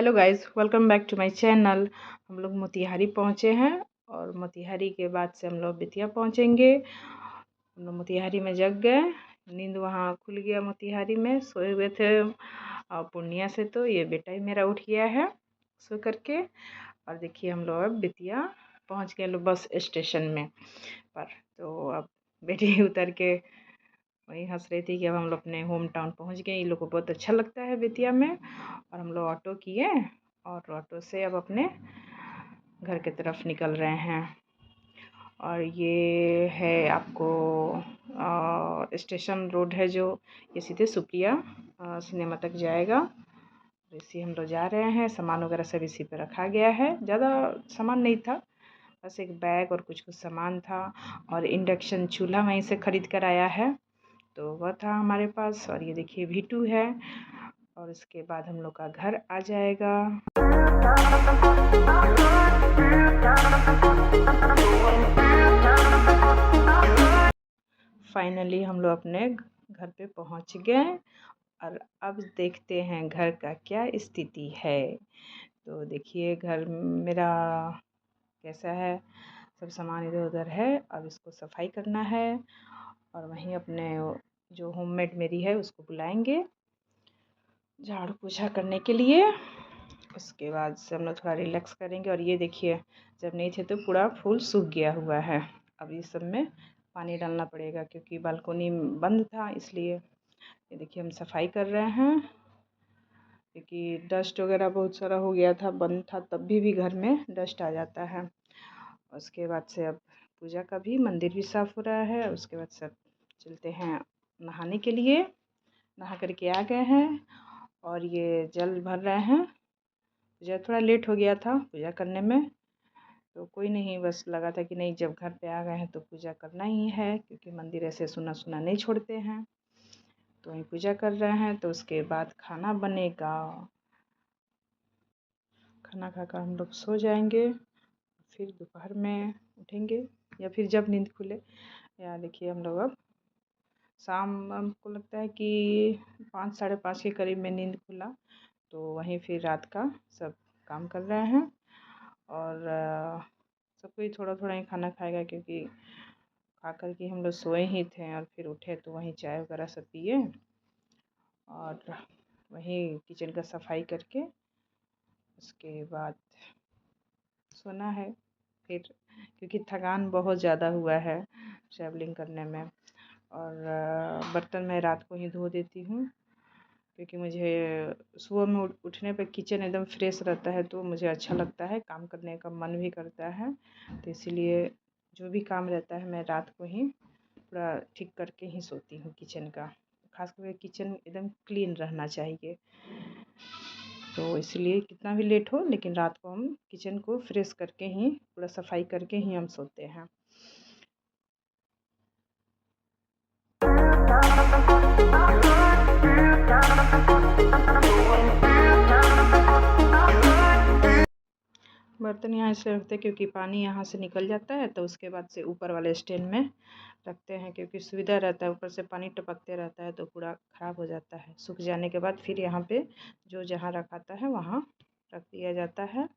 Hello guys, welcome back to my channel. हम लोग मोतिहारी पहुँचे हैं और मोतिहारी के बाद से हम लोग बेतिया पहुँचेंगे। हम लोग मोतिहारी में जग गए, नींद वहाँ खुल गया। मोतिहारी में सोए हुए थे पूर्णिया से, तो ये बेटा ही मेरा उठ गया है सो करके। और देखिए हम लोग अब बेतिया पहुँच गए लोग बस स्टेशन में पर। तो अब बेटी उतर के वही हंस रही थी कि अब हम लोग अपने होम टाउन पहुँच गए। इन लोग को बहुत अच्छा लगता है बेतिया में। और हम लोग ऑटो किए और ऑटो से अब अपने घर की तरफ निकल रहे हैं। और ये है आपको स्टेशन रोड है जो ये सीधे सुप्रिया सिनेमा तक जाएगा। इसी हम लोग जा रहे हैं। सामान वगैरह सब इसी पे रखा गया है। ज़्यादा सामान नहीं था, बस एक बैग और कुछ सामान था। और इंडक्शन चूल्हा वहीं से ख़रीद कर आया है, तो वह था हमारे पास। और ये देखिए V2 है। और इसके बाद हम लोग का घर आ जाएगा। फाइनली हम लोग अपने घर पे पहुंच गए। और अब देखते हैं घर का क्या स्थिति है। तो देखिए घर मेरा कैसा है, सब सामान इधर उधर है। अब इसको सफाई करना है और वहीं अपने जो होममेड मेरी है उसको बुलाएंगे झाड़ू पोछा करने के लिए। उसके बाद से हम लोग थोड़ा रिलैक्स करेंगे। और ये देखिए जब नहीं थे तो पूरा फूल सूख गया हुआ है। अब इस सब में पानी डालना पड़ेगा क्योंकि बालकोनी बंद था, इसलिए ये देखिए हम सफाई कर रहे हैं। क्योंकि डस्ट वगैरह बहुत सारा हो गया था, बंद था तब भी घर में डस्ट आ जाता है। उसके बाद से अब पूजा का भी मंदिर भी साफ़ हो रहा है। उसके बाद सब चलते हैं नहाने के लिए। नहा करके आ गए हैं और ये जल भर रहे हैं। पूजा थोड़ा लेट हो गया था पूजा करने में, तो कोई नहीं, बस लगा था कि नहीं जब घर पे आ गए हैं तो पूजा करना ही है, क्योंकि मंदिर ऐसे सुना सुना नहीं छोड़ते हैं। तो वहीं पूजा कर रहे हैं। तो उसके बाद खाना बनेगा। खाना खाकर हम लोग सो जाएंगे, फिर दोपहर में उठेंगे या फिर जब नींद खुले। या देखिए हम लोग अब शाम हमको लगता है कि 5 साढ़े 5 के करीब में नींद खुला, तो वहीं फिर रात का सब काम कर रहे हैं। और सब कोई थोड़ा थोड़ा ही खाना खाएगा, क्योंकि खा कर के हम लोग सोए ही थे और फिर उठे तो वहीं चाय वगैरह सब पिए और वहीं किचन का सफाई करके उसके बाद सोना है फिर, क्योंकि थकान बहुत ज़्यादा हुआ है ट्रैवलिंग करने में। और बर्तन मैं रात को ही धो देती हूँ, क्योंकि मुझे सुबह में उठने पर किचन एकदम फ्रेश रहता है, तो मुझे अच्छा लगता है, काम करने का मन भी करता है। तो इसीलिए जो भी काम रहता है मैं रात को ही पूरा ठीक करके ही सोती हूँ किचन का। खास करके किचन एकदम क्लीन रहना चाहिए। तो इसलिए कितना भी लेट हो लेकिन रात को हम किचन को फ्रेश करके ही पूरा सफाई करके ही हम सोते हैं। बर्तन यहाँ से रखते हैं क्योंकि पानी यहाँ से निकल जाता है, तो उसके बाद से ऊपर वाले स्टैंड में रखते हैं, क्योंकि सुविधा रहता है। ऊपर से पानी टपकते रहता है तो पूरा ख़राब हो जाता है। सूख जाने के बाद फिर यहाँ पे जो जहाँ रखाता है वहाँ रख दिया जाता है।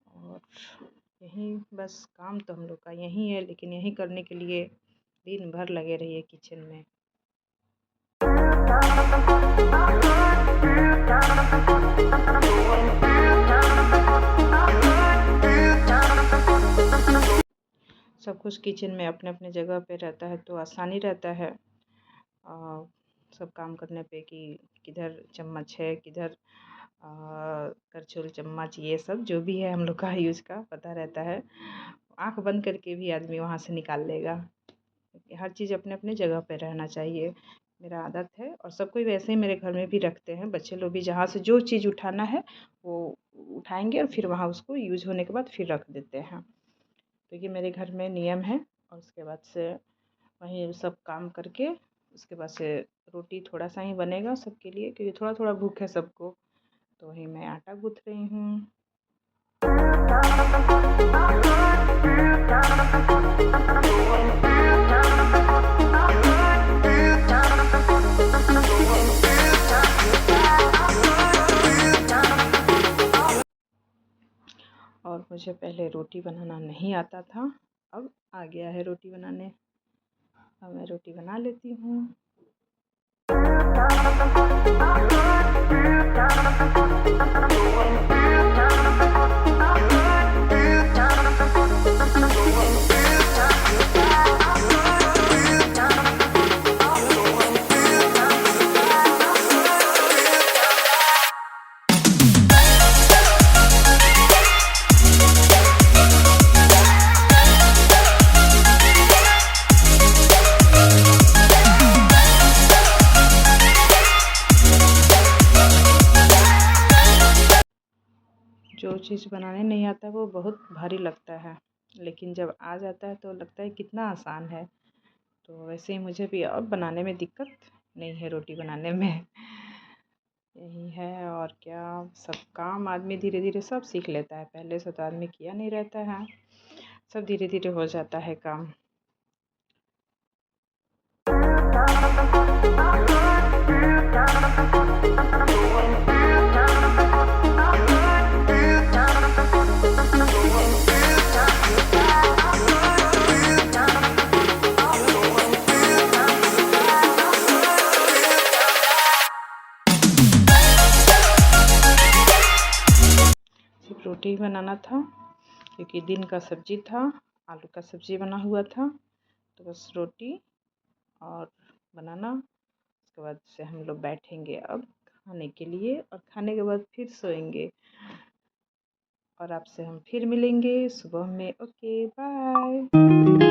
और यही बस काम तो हम लोग का यही है, लेकिन यही करने के लिए दिन भर लगे रहिए किचन में। सब कुछ किचन में अपने अपने जगह पे रहता है तो आसानी रहता है सब काम करने पे, कि किधर चम्मच है, किधर करछुल चम्मच, ये सब जो भी है हम लोग का यूज़ का पता रहता है। आँख बंद करके भी आदमी वहाँ से निकाल लेगा। हर चीज़ अपने अपने जगह पे रहना चाहिए, मेरा आदत है। और सब कोई वैसे ही मेरे घर में भी रखते हैं। बच्चे लोग भी जहाँ से जो चीज़ उठाना है वो उठाएंगे और फिर वहाँ उसको यूज़ होने के बाद फिर रख देते हैं। तो ये मेरे घर में नियम है। और उसके बाद से वहीं सब काम करके उसके बाद से रोटी थोड़ा सा ही बनेगा सबके लिए, क्योंकि थोड़ा थोड़ा भूख है सबको। तो वहीं मैं आटा गूँथ रही हूँ। मुझे पहले रोटी बनाना नहीं आता था, अब आ गया है रोटी बनाने। अब मैं रोटी बना लेती हूँ। जो चीज़ बनाने नहीं आता वो बहुत भारी लगता है, लेकिन जब आ जाता है तो लगता है कितना आसान है। तो वैसे ही मुझे भी अब बनाने में दिक्कत नहीं है, रोटी बनाने में। यही है, और क्या। सब काम आदमी धीरे धीरे सब सीख लेता है, पहले से तो आदमी किया नहीं रहता है, सब धीरे धीरे हो जाता है काम। सिर्फ रोटी ही बनाना था क्योंकि दिन का सब्जी था, आलू का सब्जी बना हुआ था, तो बस रोटी और बनाना। उसके बाद से हम लोग बैठेंगे अब खाने के लिए, और खाने के बाद फिर सोएंगे, और आपसे हम फिर मिलेंगे सुबह में। Okay, bye.